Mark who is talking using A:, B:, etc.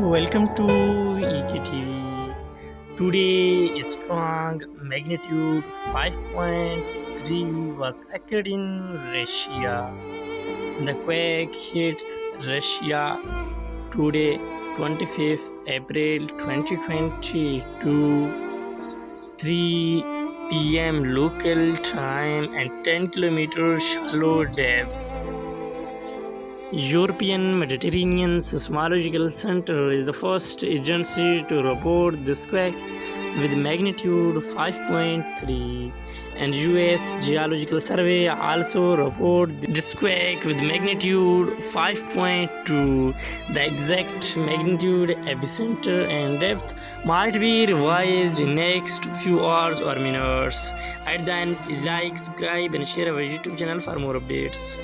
A: Welcome to EKTV. Today, a strong magnitude 5.3 was occurred in Russia. The quake hits Russia today, 25th April 2022, 3 p.m. local time and 10 kilometers shallow depth. European Mediterranean Seismological Center is the first agency to report this quake with magnitude 5.3, and US Geological Survey also report this quake with magnitude 5.2. The exact magnitude, epicenter and depth might be revised in next few hours or minutes. At the end, please like, subscribe and share our YouTube channel for more updates.